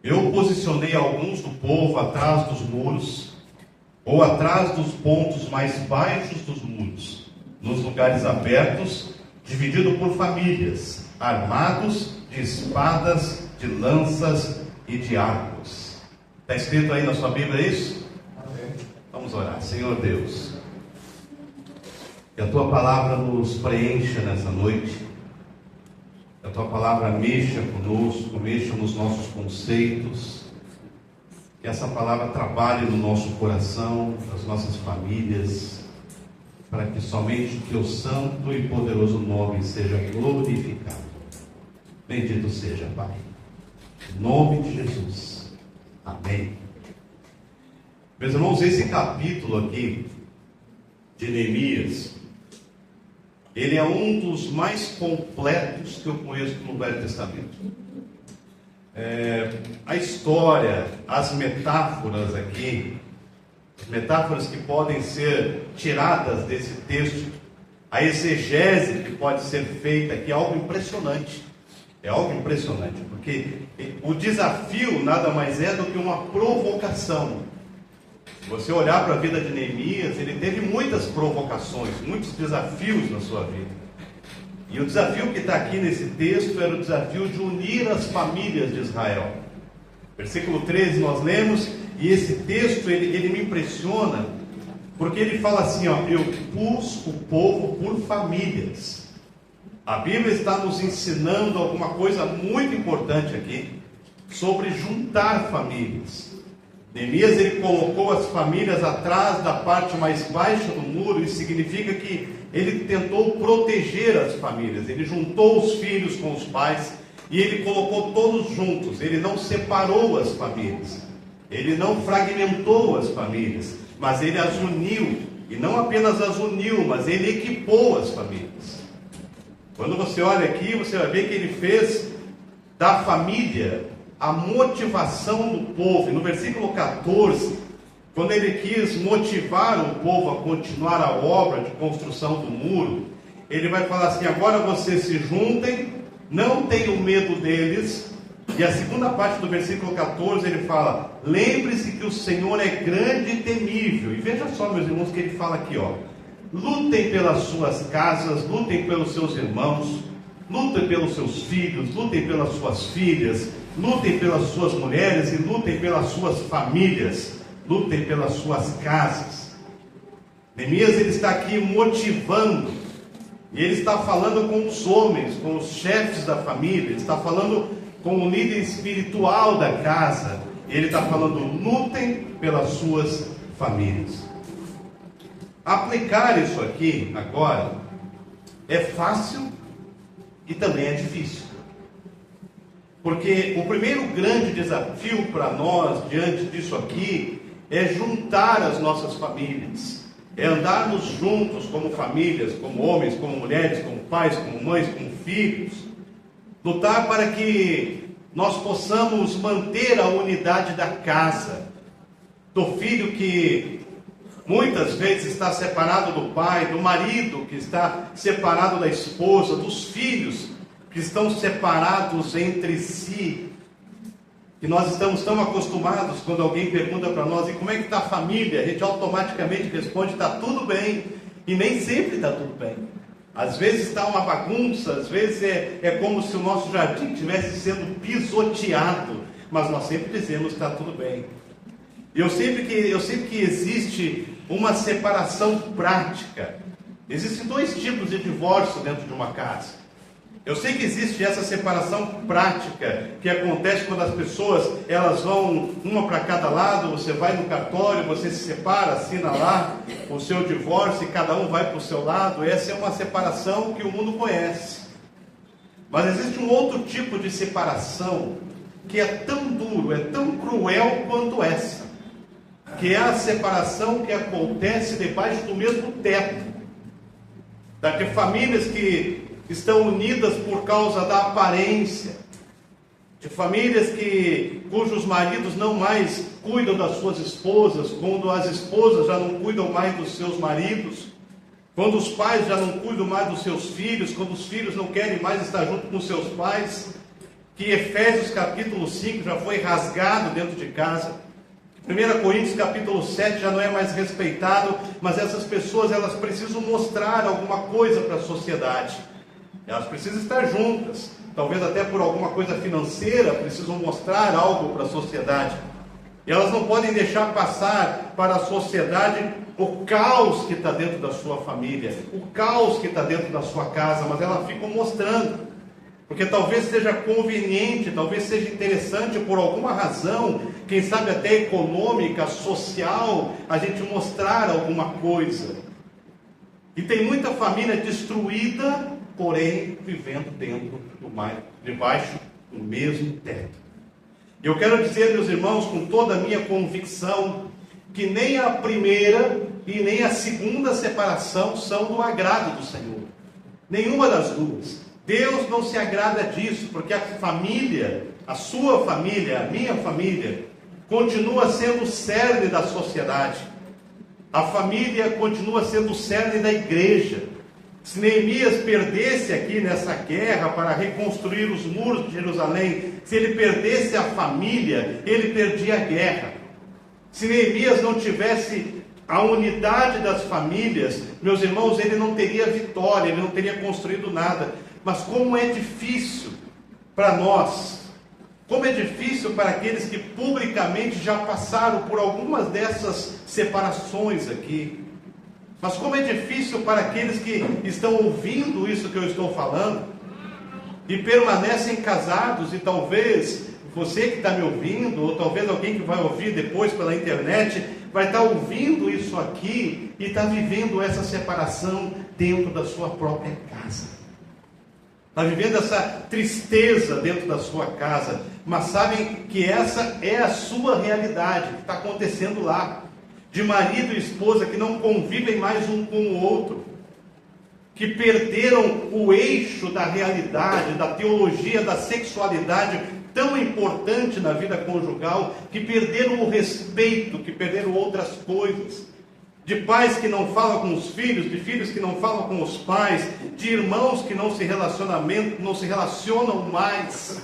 Eu posicionei alguns do povo atrás dos muros, ou atrás dos pontos mais baixos dos muros, nos lugares abertos, dividido por famílias, armados de espadas, de lanças e de arcos. Está escrito aí na sua Bíblia isso? Amém. Vamos orar. Senhor Deus, que a Tua palavra nos preencha nessa noite, que a Tua palavra mexa conosco, mexa nos nossos conceitos, que essa palavra trabalhe no nosso coração, nas nossas famílias, para que somente o Teu santo e poderoso nome seja glorificado. Bendito seja, Pai. Em nome de Jesus. Amém. Meus irmãos, esse capítulo aqui de Neemias, ele é um dos mais completos que eu conheço no Velho Testamento. A história, as metáforas aqui, as metáforas que podem ser tiradas desse texto, a exegese que pode ser feita aqui é algo impressionante. É algo impressionante, porque o desafio nada mais é do que uma provocação. Se você olhar para a vida de Neemias, ele teve muitas provocações, muitos desafios na sua vida. E o desafio que está aqui nesse texto era o desafio de unir as famílias de Israel. Versículo 13 nós lemos, e esse texto ele me impressiona, porque ele fala assim, eu pus o povo por famílias. A Bíblia está nos ensinando alguma coisa muito importante aqui, sobre juntar famílias. Neemias ele colocou as famílias atrás da parte mais baixa do muro, isso significa que ele tentou proteger as famílias, ele juntou os filhos com os pais, e ele colocou todos juntos, ele não separou as famílias, ele não fragmentou as famílias, mas ele as uniu, e não apenas as uniu, mas ele equipou as famílias. Quando você olha aqui, você vai ver que ele fez da família a motivação do povo. E no versículo 14, quando ele quis motivar o povo a continuar a obra de construção do muro, ele vai falar assim, agora vocês se juntem, não tenham medo deles. E a segunda parte do versículo 14, ele fala, lembre-se que o Senhor é grande e temível. E veja só, meus irmãos, que ele fala aqui, lutem pelas suas casas, lutem pelos seus irmãos, lutem pelos seus filhos, lutem pelas suas filhas, lutem pelas suas mulheres e lutem pelas suas famílias, lutem pelas suas casas. Neemias ele está aqui motivando, e ele está falando com os homens, com os chefes da família, ele está falando com o líder espiritual da casa, e ele está falando, lutem pelas suas famílias. Aplicar isso aqui agora é fácil e também é difícil. Porque o primeiro grande desafio para nós diante disso aqui é juntar as nossas famílias, é andarmos juntos como famílias, como homens, como mulheres, como pais, como mães, como filhos, lutar para que nós possamos manter a unidade da casa, do filho que muitas vezes está separado do pai, do marido que está separado da esposa, dos filhos que estão separados entre si. E nós estamos tão acostumados, quando alguém pergunta para nós, e como é que está a família? A gente automaticamente responde, está tudo bem. E nem sempre está tudo bem. Às vezes está uma bagunça, às vezes é como se o nosso jardim estivesse sendo pisoteado. Mas nós sempre dizemos que está tudo bem. Eu sei que existe uma separação prática. Existem dois tipos de divórcio dentro de uma casa. Eu sei que existe essa separação prática que acontece quando as pessoas elas vão uma para cada lado. Você vai no cartório, você se separa, assina lá o seu divórcio e cada um vai para o seu lado. Essa é uma separação que o mundo conhece. Mas existe um outro tipo de separação que é tão duro, é tão cruel quanto essa, que é a separação que acontece debaixo do mesmo teto. De famílias que estão unidas por causa da aparência, de famílias cujos maridos não mais cuidam das suas esposas, quando as esposas já não cuidam mais dos seus maridos, quando os pais já não cuidam mais dos seus filhos, quando os filhos não querem mais estar junto com seus pais. que Efésios capítulo 5 já foi rasgado dentro de casa, 1 Coríntios capítulo 7 já não é mais respeitado, mas essas pessoas, elas precisam mostrar alguma coisa para a sociedade, elas precisam estar juntas, talvez até por alguma coisa financeira, precisam mostrar algo para a sociedade, e elas não podem deixar passar para a sociedade o caos que está dentro da sua família, o caos que está dentro da sua casa, mas elas ficam mostrando, porque talvez seja conveniente, talvez seja interessante por alguma razão, quem sabe até econômica, social, a gente mostrar alguma coisa. E tem muita família destruída, porém vivendo debaixo do mesmo teto. E eu quero dizer, meus irmãos, com toda a minha convicção, que nem a primeira e nem a segunda separação são do agrado do Senhor. Nenhuma das duas. Deus não se agrada disso, porque a família, a sua família, a minha família, continua sendo o cerne da sociedade. A família continua sendo o cerne da igreja. Se Neemias perdesse aqui nessa guerra para reconstruir os muros de Jerusalém, se ele perdesse a família, ele perdia a guerra. Se Neemias não tivesse a unidade das famílias, meus irmãos, ele não teria vitória, ele não teria construído nada. Mas como é difícil para nós, como é difícil para aqueles que publicamente já passaram por algumas dessas separações aqui. Mas como é difícil para aqueles que estão ouvindo isso que eu estou falando e permanecem casados, e talvez você que está me ouvindo, ou talvez alguém que vai ouvir depois pela internet, vai estar ouvindo isso aqui e está vivendo essa separação dentro da sua própria casa. Está vivendo essa tristeza dentro da sua casa, mas sabem que essa é a sua realidade, que está acontecendo lá, de marido e esposa que não convivem mais um com o outro, que perderam o eixo da realidade, da teologia, da sexualidade, tão importante na vida conjugal, que perderam o respeito, que perderam outras coisas, de pais que não falam com os filhos, de filhos que não falam com os pais, de irmãos que não se relacionam mais.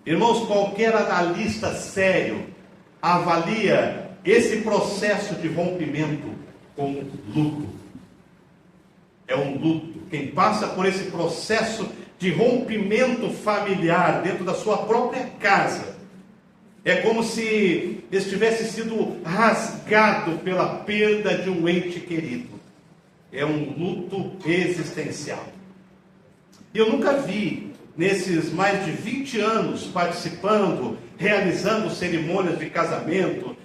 Irmãos, qualquer analista sério avalia esse processo de rompimento como luto. É um luto. Quem passa por esse processo de rompimento familiar dentro da sua própria casa, é como se estivesse sido rasgado pela perda de um ente querido. É um luto existencial. E eu nunca vi, nesses mais de 20 anos participando, realizando cerimônias de casamento,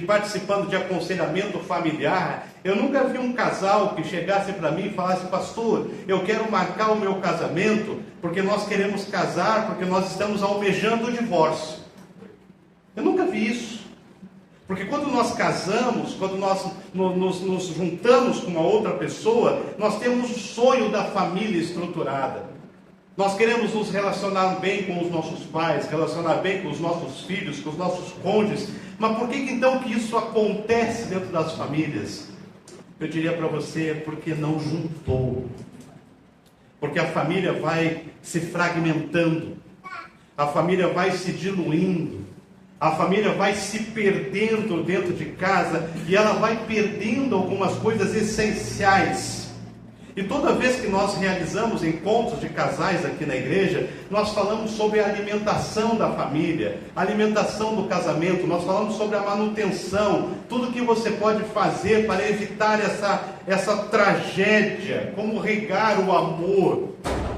participando de aconselhamento familiar, eu nunca vi um casal que chegasse para mim e falasse: pastor, eu quero marcar o meu casamento, porque nós queremos casar, porque nós estamos almejando o divórcio. Eu nunca vi isso, porque quando nós casamos, quando nós nos juntamos com uma outra pessoa, nós temos o sonho da família estruturada, nós queremos nos relacionar bem com os nossos pais, relacionar bem com os nossos filhos, com os nossos cônjuges, mas por que então que isso acontece dentro das famílias? Eu diria para você, porque não juntou, porque a família vai se fragmentando, a família vai se diluindo, a família vai se perdendo dentro de casa, e ela vai perdendo algumas coisas essenciais. E toda vez que nós realizamos encontros de casais aqui na igreja, nós falamos sobre a alimentação da família, a alimentação do casamento, nós falamos sobre a manutenção, tudo que você pode fazer para evitar essa tragédia, como regar o amor.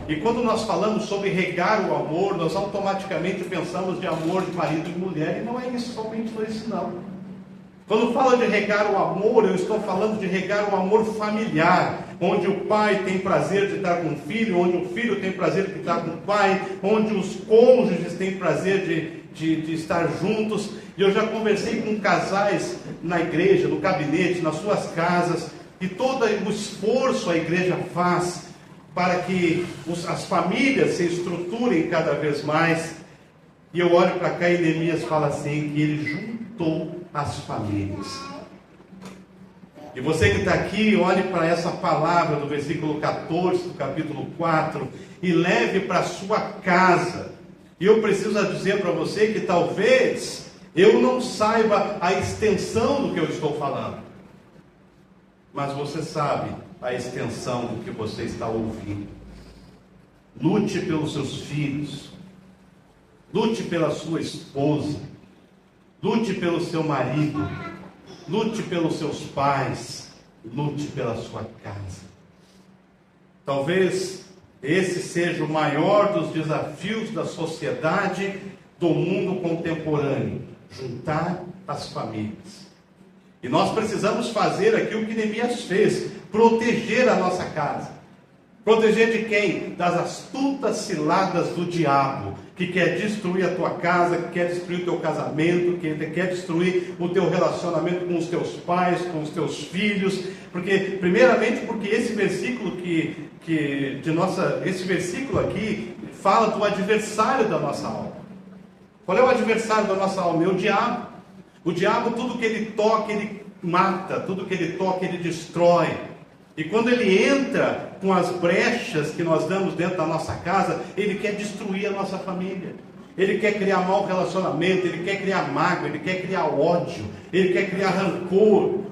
E quando nós falamos sobre regar o amor, nós automaticamente pensamos de amor de marido e mulher, e não é isso, somente isso não. Quando falo de regar o amor, eu estou falando de regar o amor familiar, onde o pai tem prazer de estar com o filho, onde o filho tem prazer de estar com o pai, onde os cônjuges têm prazer de estar juntos. E eu já conversei com casais na igreja, no gabinete, nas suas casas, e todo o esforço a igreja faz para que as famílias se estruturem cada vez mais. E eu olho para cá e Neemias fala assim, que ele juntou as famílias. E você que está aqui, olhe para essa palavra do versículo 14 do capítulo 4 e leve para a sua casa, E eu preciso dizer para você que talvez eu não saiba a extensão do que eu estou falando, mas você sabe a extensão do que você está ouvindo. Lute pelos seus filhos, lute pela sua esposa, lute pelo seu marido, lute pelos seus pais, lute pela sua casa. Talvez esse seja o maior dos desafios da sociedade, do mundo contemporâneo: juntar as famílias. E nós precisamos fazer aqui o que Neemias fez: proteger a nossa casa. Proteger de quem? Das astutas ciladas do diabo, que quer destruir a tua casa, que quer destruir o teu casamento, que quer destruir o teu relacionamento com os teus pais, com os teus filhos. Porque, primeiramente, porque esse versículo esse versículo aqui fala do adversário da nossa alma. Qual é o adversário da nossa alma? É o diabo. O diabo, tudo que ele toca, ele mata, tudo que ele toca, ele destrói. E quando ele entra com as brechas que nós damos dentro da nossa casa, ele quer destruir a nossa família. Ele quer criar mau relacionamento, ele quer criar mágoa, ele quer criar ódio, ele quer criar rancor.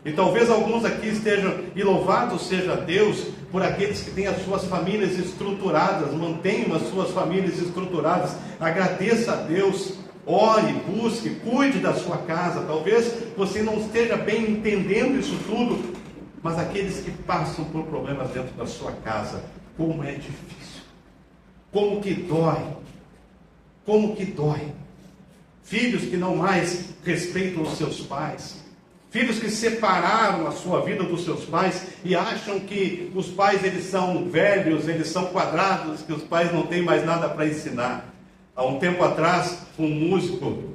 E talvez alguns aqui estejam, e louvado seja Deus por aqueles que têm as suas famílias estruturadas, mantenham as suas famílias estruturadas. Agradeça a Deus, ore, busque, cuide da sua casa. Talvez você não esteja bem entendendo isso tudo, mas aqueles que passam por problemas dentro da sua casa, como é difícil, como que dói. Filhos que não mais respeitam os seus pais, filhos que separaram a sua vida dos seus pais e acham que os pais eles são velhos, eles são quadrados, que os pais não têm mais nada para ensinar. Há um tempo atrás, um músico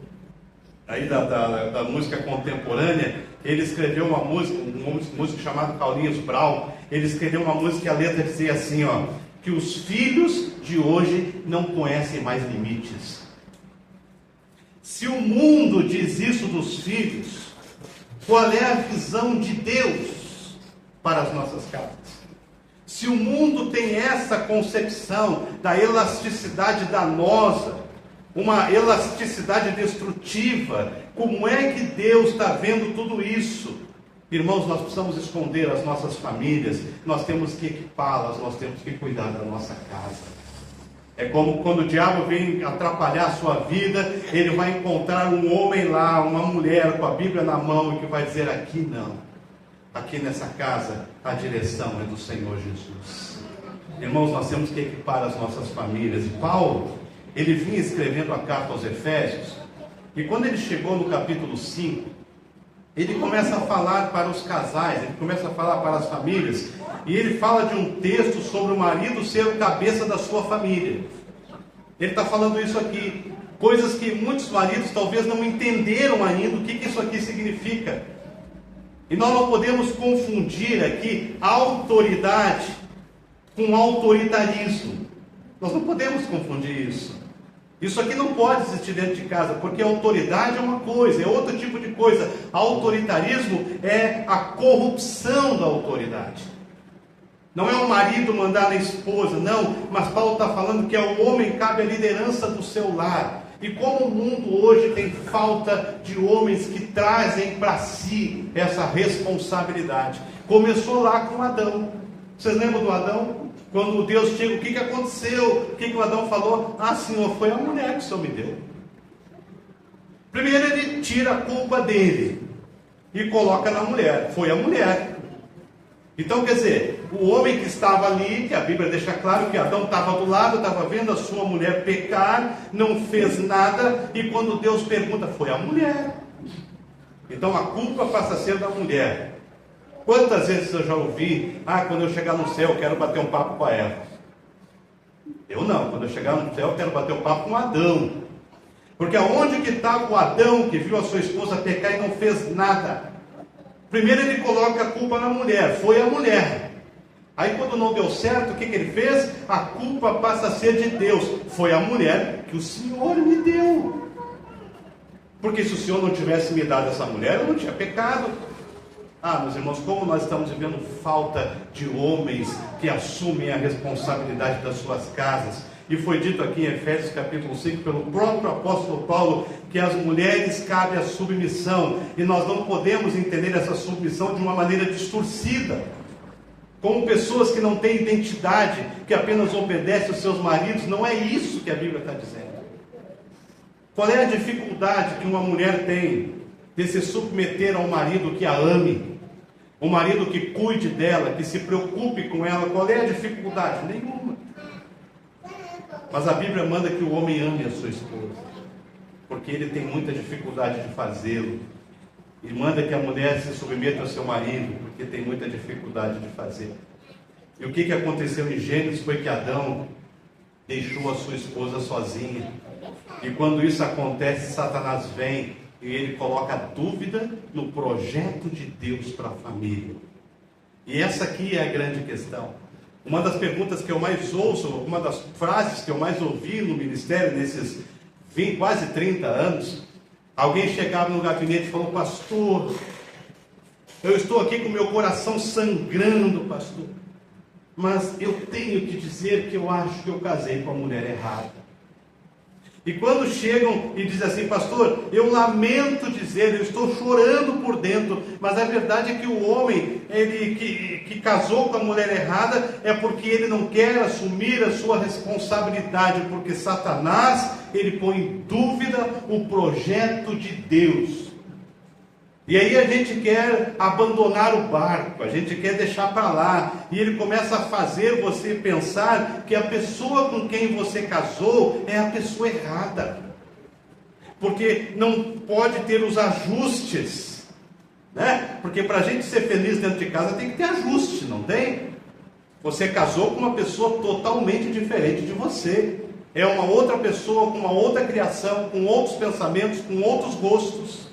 aí da música contemporânea, ele escreveu uma música, um músico chamado Carlinhos Brau. Ele escreveu uma música que a letra dizia assim, que os filhos de hoje não conhecem mais limites. Se o mundo diz isso dos filhos, qual é a visão de Deus para as nossas casas? Se o mundo tem essa concepção da elasticidade danosa, uma elasticidade destrutiva, como é que Deus está vendo tudo isso? Irmãos, nós precisamos esconder as nossas famílias, nós temos que equipá-las, nós temos que cuidar da nossa casa. É como quando o diabo vem atrapalhar a sua vida, ele vai encontrar um homem lá, uma mulher com a Bíblia na mão e que vai dizer: aqui não, aqui nessa casa a direção é do Senhor Jesus. Irmãos, nós temos que equipar as nossas famílias. E Paulo, ele vinha escrevendo a carta aos Efésios, e quando ele chegou no capítulo 5, ele começa a falar para os casais, ele começa a falar para as famílias, e ele fala de um texto sobre o marido ser o cabeça da sua família. Ele está falando isso aqui, coisas que muitos maridos talvez não entenderam ainda o que isso aqui significa. E nós não podemos confundir aqui autoridade com autoritarismo. Nós não podemos confundir isso. Isso aqui não pode existir dentro de casa, porque a autoridade é uma coisa, é outro tipo de coisa. Autoritarismo é a corrupção da autoridade. Não é o marido mandar na esposa, não, mas Paulo está falando que ao homem cabe a liderança do seu lar. E como o mundo hoje tem falta de homens que trazem para si essa responsabilidade. Começou lá com Adão. Vocês lembram do Adão? Quando Deus chega, o que aconteceu? O que o Adão falou? Ah, Senhor, foi a mulher que o Senhor me deu. Primeiro ele tira a culpa dele e coloca na mulher. Foi a mulher. Então, quer dizer, o homem que estava ali, que a Bíblia deixa claro que Adão estava do lado, estava vendo a sua mulher pecar, não fez nada, e quando Deus pergunta, foi a mulher. Então a culpa passa a ser da mulher. Quantas vezes eu já ouvi, quando eu chegar no céu eu quero bater um papo com a Eva. Eu não, quando eu chegar no céu eu quero bater um papo com Adão. Porque aonde que estava o Adão que viu a sua esposa pecar e não fez nada? Primeiro ele coloca a culpa na mulher, foi a mulher. Aí quando não deu certo, o que ele fez? A culpa passa a ser de Deus. Foi a mulher que o Senhor me deu. Porque se o Senhor não tivesse me dado essa mulher, eu não tinha pecado. Meus irmãos, como nós estamos vivendo falta de homens que assumem a responsabilidade das suas casas, E foi dito aqui em Efésios capítulo 5, pelo próprio apóstolo Paulo, que às mulheres cabe a submissão. E nós não podemos entender essa submissão de uma maneira distorcida, como pessoas que não têm identidade, que apenas obedecem aos seus maridos. Não é isso que a Bíblia está dizendo. Qual é a dificuldade que uma mulher tem de se submeter a um marido que a ame? Um marido que cuide dela, que se preocupe com ela. Qual é a dificuldade? Nenhuma. Mas a Bíblia manda que o homem ame a sua esposa, porque ele tem muita dificuldade de fazê-lo. E manda que a mulher se submeta ao seu marido, porque tem muita dificuldade de fazer. E o que aconteceu em Gênesis foi que Adão deixou a sua esposa sozinha. E quando isso acontece, Satanás vem e ele coloca dúvida no projeto de Deus para a família. E essa aqui é a grande questão. Uma das perguntas que eu mais ouço, uma das frases que eu mais ouvi no ministério nesses quase 30 anos, alguém chegava no gabinete e falou: pastor, eu estou aqui com meu coração sangrando, pastor, mas eu tenho que dizer que eu acho que eu casei com a mulher errada. E quando chegam e dizem assim: pastor, eu lamento dizer, eu estou chorando por dentro, mas a verdade é que o homem, ele que casou com a mulher errada, é porque ele não quer assumir a sua responsabilidade, porque Satanás, ele põe em dúvida o projeto de Deus. E aí a gente quer abandonar o barco, a gente quer deixar para lá, e ele começa a fazer você pensar que a pessoa com quem você casou é a pessoa errada, porque não pode ter os ajustes, né? Porque para a gente ser feliz dentro de casa tem que ter ajuste, não tem? Você casou com uma pessoa totalmente diferente de você, é uma outra pessoa com uma outra criação, com outros pensamentos, com outros gostos.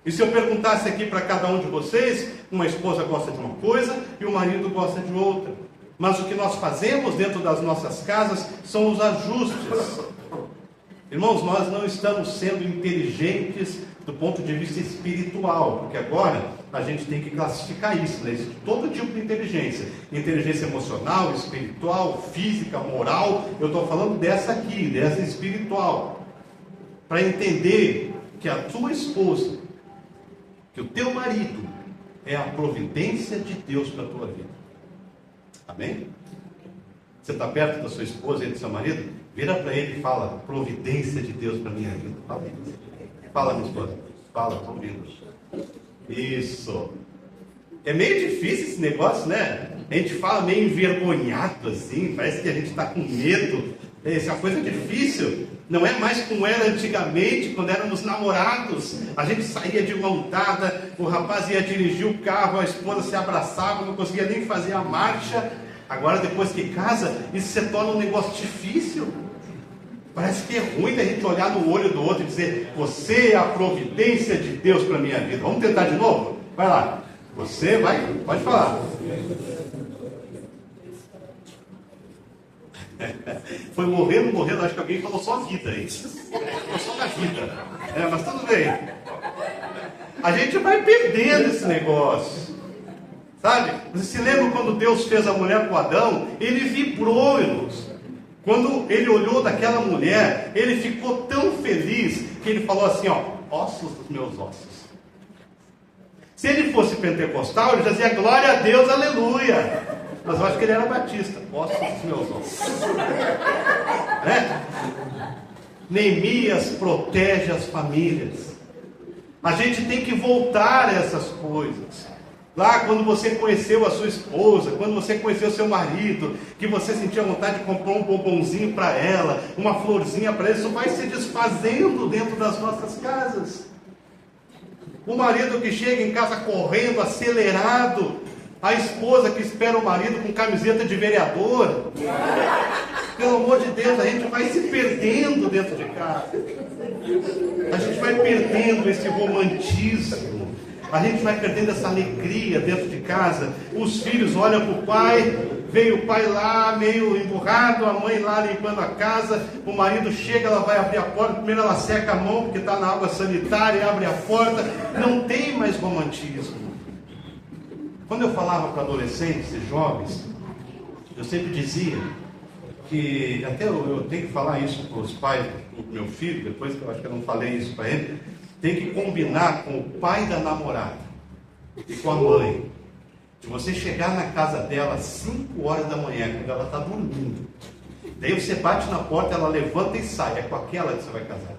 E se eu perguntasse aqui para cada um de vocês, uma esposa gosta de uma coisa e o marido gosta de outra. Mas o que nós fazemos dentro das nossas casas são os ajustes. Irmãos, nós não estamos sendo inteligentes do ponto de vista espiritual, porque agora a gente tem que classificar isso, né? Existe todo tipo de inteligência. Inteligência emocional, espiritual, física, moral. Eu estou falando dessa aqui, dessa espiritual. Para entender que a tua esposa, que o teu marido é a providência de Deus para a tua vida. Amém? Você está perto da sua esposa e do seu marido? Vira para ele e fala: providência de Deus para a minha vida. Fala, minha esposa. Fala, estou ouvindo. Isso. É meio difícil esse negócio, né? A gente fala meio envergonhado assim, parece que a gente está com medo. Essa coisa é difícil. Não é mais como era antigamente, quando éramos namorados. A gente saía de mão dada, o rapaz ia dirigir o carro, a esposa se abraçava, não conseguia nem fazer a marcha. Agora, depois que casa, isso se torna um negócio difícil. Parece que é ruim da gente olhar no olho do outro e dizer: você é a providência de Deus para a minha vida. Vamos tentar de novo? Vai lá. Você vai, pode falar. Foi morrendo, acho que alguém falou só vida aí. Falou só da vida. Mas tudo bem. A gente vai perdendo esse negócio. Sabe? Você se lembra quando Deus fez a mulher com Adão? Ele vibrou, irmãos. Quando ele olhou daquela mulher, ele ficou tão feliz que ele falou assim: ó, ossos dos meus ossos. Se ele fosse pentecostal, ele já dizia glória a Deus, aleluia. Mas eu acho que ele era batista. Ossos dos meus ossos. Né? Neemias protege as famílias. A gente tem que voltar a essas coisas. Lá quando você conheceu a sua esposa, quando você conheceu o seu marido, que você sentia vontade de comprar um bombonzinho para ela, uma florzinha para ele, isso vai se desfazendo dentro das nossas casas. O marido que chega em casa correndo, acelerado, a esposa que espera o marido com camiseta de vereador. Pelo amor de Deus, a gente vai se perdendo dentro de casa. A gente vai perdendo esse romantismo. A gente vai perdendo essa alegria dentro de casa. Os filhos olham para o pai, veio o pai lá meio emburrado, a mãe lá limpando a casa, o marido chega, ela vai abrir a porta, primeiro ela seca a mão porque está na água sanitária, abre a porta. Não tem mais romantismo. Quando eu falava para adolescentes e jovens, eu sempre dizia que até eu tenho que falar isso para os pais do meu filho, depois que eu acho que eu não falei isso para ele, tem que combinar com o pai da namorada e com a mãe, de você chegar na casa dela às 5 horas da manhã, quando ela está dormindo. Daí você bate na porta, ela levanta e sai. É com aquela que você vai casar.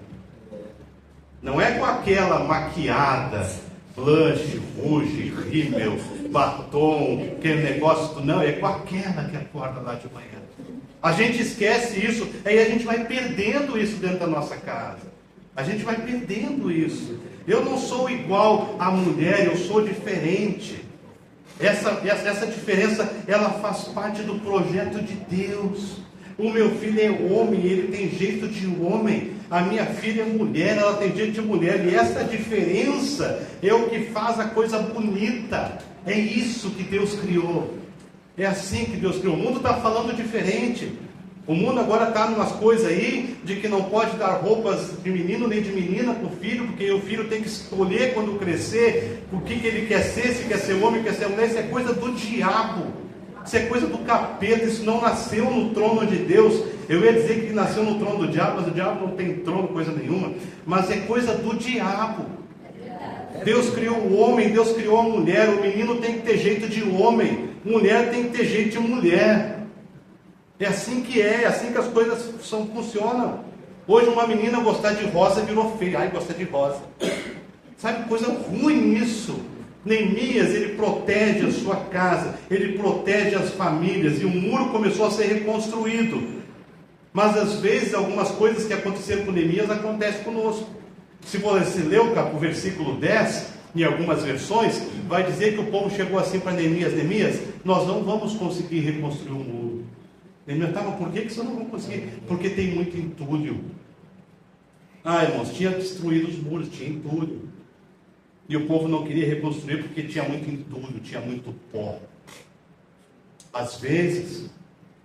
Não é com aquela maquiada, blush, rouge, rímel, batom, aquele negócio. Não, é com aquela que acorda lá de manhã. A gente esquece isso, aí a gente vai perdendo isso dentro da nossa casa. A gente vai perdendo isso. Eu não sou igual à mulher, eu sou diferente. Essa diferença, ela faz parte do projeto de Deus. O meu filho é homem, ele tem jeito de homem. A minha filha é mulher, ela tem jeito de mulher. E essa diferença é o que faz a coisa bonita. É isso que Deus criou. É assim que Deus criou. O mundo está falando diferente. O mundo agora está numas coisas aí de que não pode dar roupas de menino nem de menina para o filho, porque o filho tem que escolher quando crescer o que ele quer ser, se quer ser homem, quer ser mulher. Isso é coisa do diabo. Isso é coisa do capeta, isso não nasceu no trono de Deus. Eu ia dizer que nasceu no trono do diabo, mas o diabo não tem trono, coisa nenhuma. Mas é coisa do diabo. Deus criou o homem, Deus criou a mulher. O menino tem que ter jeito de homem, mulher tem que ter jeito de mulher. É assim que as coisas funcionam. Hoje uma menina gostar de rosa virou feia. Ai, gosta de rosa. Sabe, coisa ruim isso. Neemias, ele protege a sua casa, ele protege as famílias, e o muro começou a ser reconstruído. Mas às vezes algumas coisas que aconteceram com Neemias acontecem conosco. Se você ler o versículo 10, em algumas versões, vai dizer que o povo chegou assim para Neemias: Neemias, nós não vamos conseguir reconstruir o muro. Neemias, mas por que você não vai conseguir? Porque tem muito entulho. Ah, irmãos, tinha destruído os muros, tinha entulho. E o povo não queria reconstruir porque tinha muito entulho, tinha muito pó. Às vezes,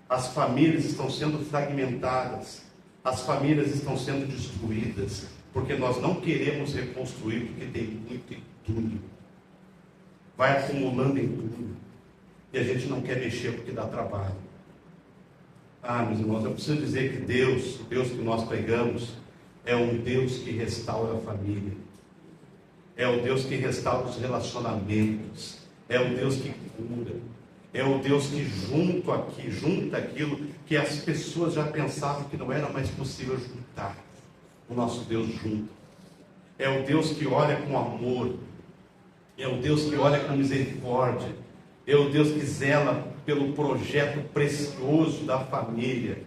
as famílias estão sendo fragmentadas, as famílias estão sendo destruídas, porque nós não queremos reconstruir porque tem muito entulho. Vai acumulando entulho. E a gente não quer mexer porque dá trabalho. Ah, meus irmãos, eu preciso dizer que Deus, o Deus que nós pregamos, é um Deus que restaura a família. É o Deus que restaura os relacionamentos. É o Deus que cura. É o Deus que junta aquilo que as pessoas já pensavam que não era mais possível juntar. O nosso Deus junta. É o Deus que olha com amor. É o Deus que olha com misericórdia. É o Deus que zela pelo projeto precioso da família.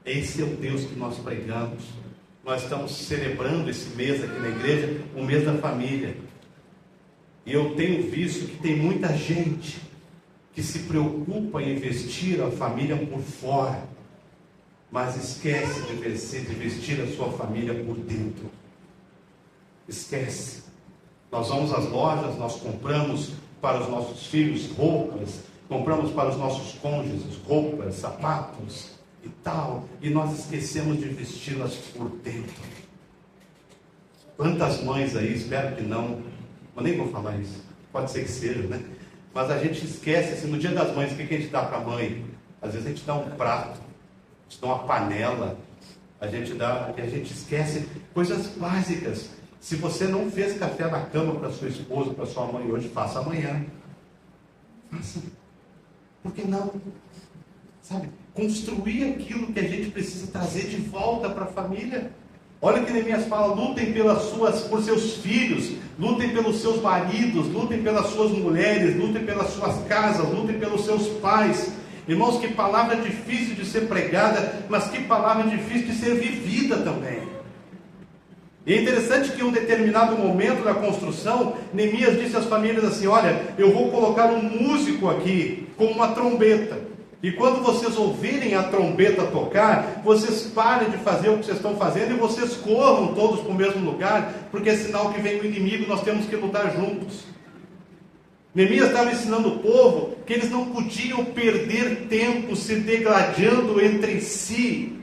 Esse é o Deus que nós pregamos. Nós estamos celebrando esse mês aqui na igreja, o mês da família. E eu tenho visto que tem muita gente que se preocupa em vestir a família por fora, mas esquece de vestir a sua família por dentro. Esquece. Nós vamos às lojas, nós compramos para os nossos filhos roupas, compramos para os nossos cônjuges roupas, sapatos e tal, e nós esquecemos de vesti-las por dentro. Quantas mães aí, espero que não, mas nem vou falar isso, pode ser que seja, né? Mas a gente esquece, assim, no dia das mães, o que a gente dá para a mãe? Às vezes a gente dá um prato, a gente dá uma panela, a gente esquece coisas básicas. Se você não fez café na cama para sua esposa, para sua mãe hoje, faça amanhã. Faça. Por que não? Sabe? Construir aquilo que a gente precisa trazer de volta para a família. Olha que Neemias fala: lutem por seus filhos, lutem pelos seus maridos, lutem pelas suas mulheres, lutem pelas suas casas, lutem pelos seus pais. Irmãos, que palavra difícil de ser pregada, mas que palavra difícil de ser vivida também. E é interessante que em um determinado momento da construção, Neemias disse às famílias assim: olha, eu vou colocar um músico aqui com uma trombeta. E quando vocês ouvirem a trombeta tocar, vocês parem de fazer o que vocês estão fazendo e vocês corram todos para o mesmo lugar, porque é sinal que vem o inimigo, nós temos que lutar juntos. Neemias estava ensinando o povo que eles não podiam perder tempo se degladiando entre si.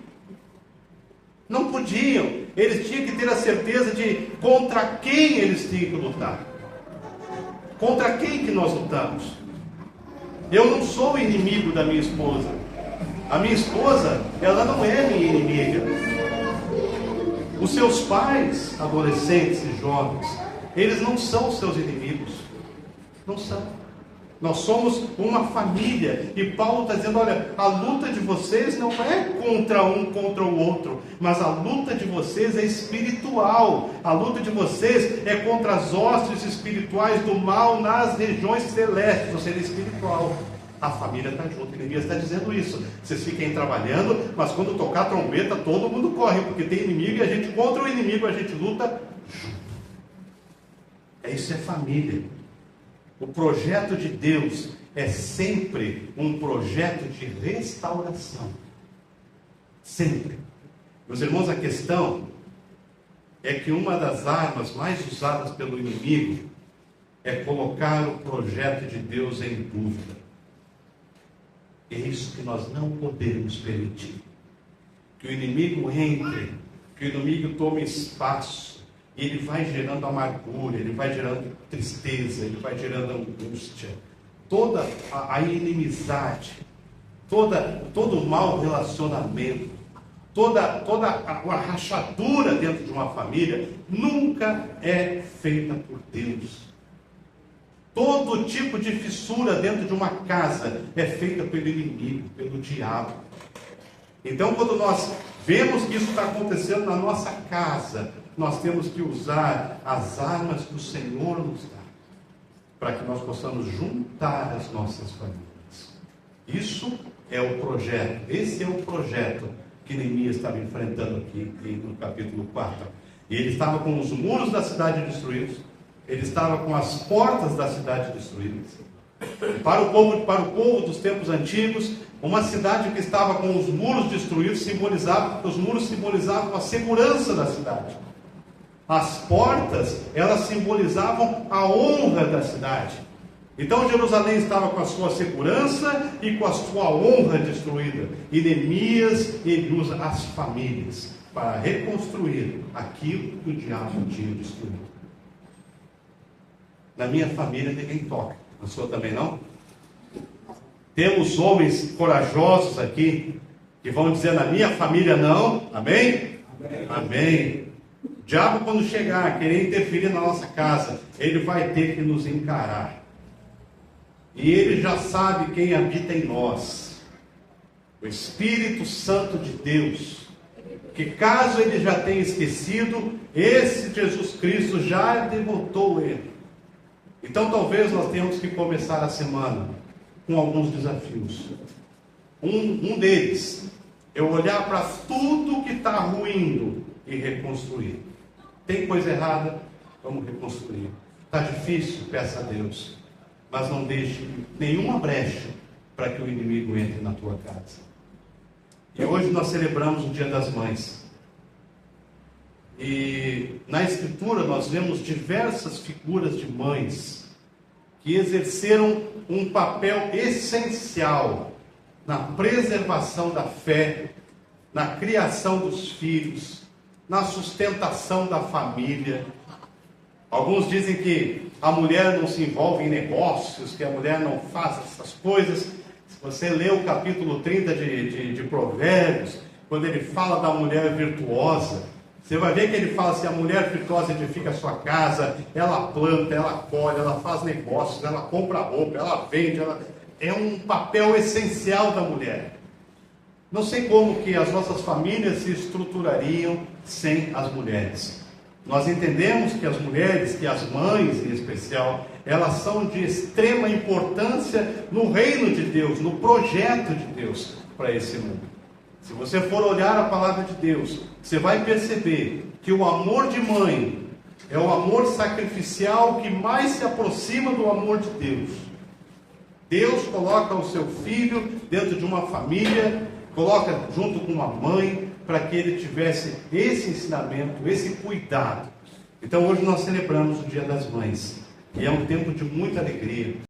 Não podiam. Eles tinham que ter a certeza de contra quem eles tinham que lutar. Contra quem que nós lutamos? Eu não sou inimigo da minha esposa. A minha esposa, ela não é minha inimiga. Os seus pais, adolescentes e jovens, eles não são seus inimigos. Não são. Nós somos uma família. E Paulo está dizendo, olha, a luta de vocês não é contra um, contra o outro, mas a luta de vocês é espiritual. A luta de vocês é contra as hostes espirituais do mal nas regiões celestes, ou seja, espiritual. A família está junto. Neemias está dizendo isso. Vocês fiquem trabalhando, mas quando tocar a trombeta, todo mundo corre, porque tem inimigo e a gente, contra o inimigo, a gente luta junto. Isso é família. O projeto de Deus é sempre um projeto de restauração. Sempre. Meus irmãos, a questão é que uma das armas mais usadas pelo inimigo é colocar o projeto de Deus em dúvida. É isso que nós não podemos permitir. Que o inimigo entre, que o inimigo tome espaço. E ele vai gerando amargura, ele vai gerando tristeza, ele vai gerando angústia, toda a inimizade, todo o mau relacionamento, toda a rachadura dentro de uma família, nunca é feita por Deus. Todo tipo de fissura dentro de uma casa é feita pelo inimigo, pelo diabo. Então, quando nós vemos que isso está acontecendo na nossa casa, nós temos que usar as armas que o Senhor nos dá, para que nós possamos juntar as nossas famílias. Isso é o projeto, esse é o projeto que Neemias estava enfrentando aqui no capítulo 4. E ele estava com os muros da cidade destruídos, ele estava com as portas da cidade destruídas. Para o povo dos tempos antigos, uma cidade que estava com os muros destruídos os muros simbolizavam a segurança da cidade. As portas, elas simbolizavam a honra da cidade. Então Jerusalém estava com a sua segurança e com a sua honra destruída. E Neemias, ele usa as famílias para reconstruir aquilo que o diabo tinha destruído. Na minha família ninguém toca. Na sua também não? Temos homens corajosos aqui que vão dizer, na minha família não. Amém? Amém. Amém. O diabo, quando chegar a querer interferir na nossa casa, ele vai ter que nos encarar. E ele já sabe quem habita em nós. O Espírito Santo de Deus. Que caso ele já tenha esquecido, esse Jesus Cristo já derrotou ele. Então talvez nós tenhamos que começar a semana com alguns desafios. Um deles é olhar para tudo que está ruindo e reconstruir. Tem coisa errada? Vamos reconstruir. Está difícil? Peça a Deus. Mas não deixe nenhuma brecha para que o inimigo entre na tua casa. E hoje nós celebramos o Dia das Mães. E na Escritura nós vemos diversas figuras de mães que exerceram um papel essencial na preservação da fé, na criação dos filhos, na sustentação da família. Alguns dizem que a mulher não se envolve em negócios, que a mulher não faz essas coisas. Se você lê o capítulo 30 de Provérbios, quando ele fala da mulher virtuosa, você vai ver que ele fala assim, a mulher virtuosa edifica a sua casa, ela planta, ela colhe, ela faz negócios, ela compra roupa, ela vende, é um papel essencial da mulher. Não sei como que as nossas famílias se estruturariam sem as mulheres. Nós entendemos que as mulheres, que as mães em especial, elas são de extrema importância no reino de Deus, no projeto de Deus para esse mundo. Se você for olhar a palavra de Deus, você vai perceber que o amor de mãe é o amor sacrificial que mais se aproxima do amor de Deus. Deus coloca o seu filho dentro de uma família, coloca junto com uma mãe, para que ele tivesse esse ensinamento, esse cuidado. Então hoje nós celebramos o Dia das Mães, e é um tempo de muita alegria.